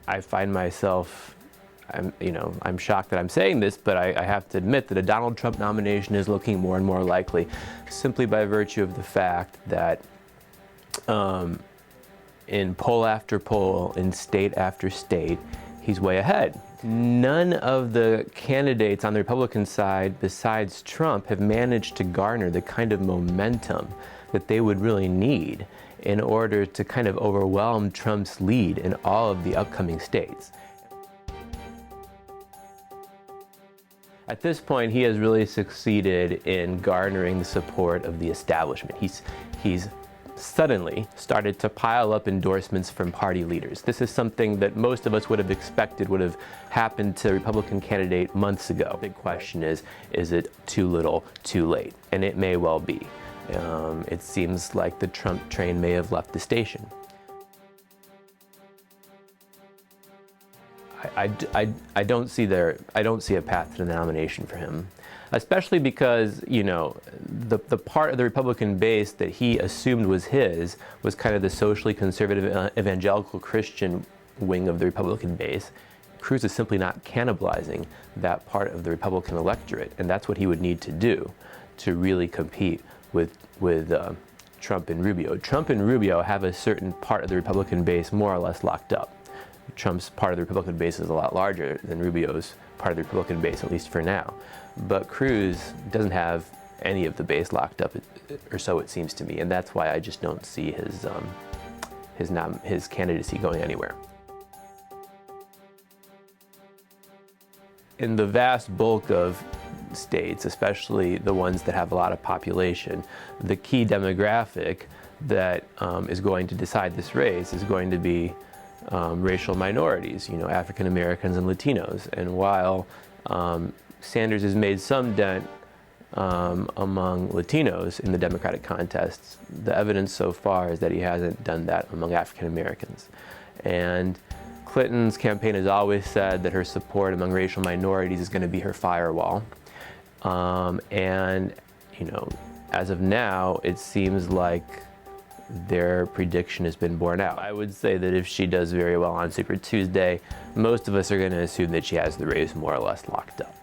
I find myself, I'm shocked that I'm saying this, but I have to admit that a Donald Trump nomination is looking more and more likely, simply by virtue of the fact that in poll after poll, in state after state, he's way ahead. None of the candidates on the Republican side besides Trump have managed to garner the kind of momentum that they would really need in order to kind of overwhelm Trump's lead in all of the upcoming states. At this point, he has really succeeded in garnering the support of the establishment. He's suddenly started to pile up endorsements from party leaders. This is something that most of us would have expected would have happened to a Republican candidate months ago. The big question is it too little, too late? And it may well be. It seems like the Trump train may have left the station. I don't see a path to the nomination for him, especially because, the part of the Republican base that he assumed was his was kind of the socially conservative evangelical Christian wing of the Republican base. Cruz is simply not cannibalizing that part of the Republican electorate, and that's what he would need to do to really compete with Trump and Rubio. Trump and Rubio have a certain part of the Republican base more or less locked up. Trump's part of the Republican base is a lot larger than Rubio's part of the Republican base, at least for now. But Cruz doesn't have any of the base locked up, or so it seems to me, and that's why I just don't see his candidacy going anywhere. In the vast bulk of states, especially the ones that have a lot of population, the key demographic that is going to decide this race is going to be racial minorities, African Americans and Latinos. And while Sanders has made some dent among Latinos in the Democratic contests, the evidence so far is that he hasn't done that among African Americans. And Clinton's campaign has always said that her support among racial minorities is going to be her firewall. And, as of now, it seems like their prediction has been borne out. I would say that if she does very well on Super Tuesday, most of us are going to assume that she has the race more or less locked up.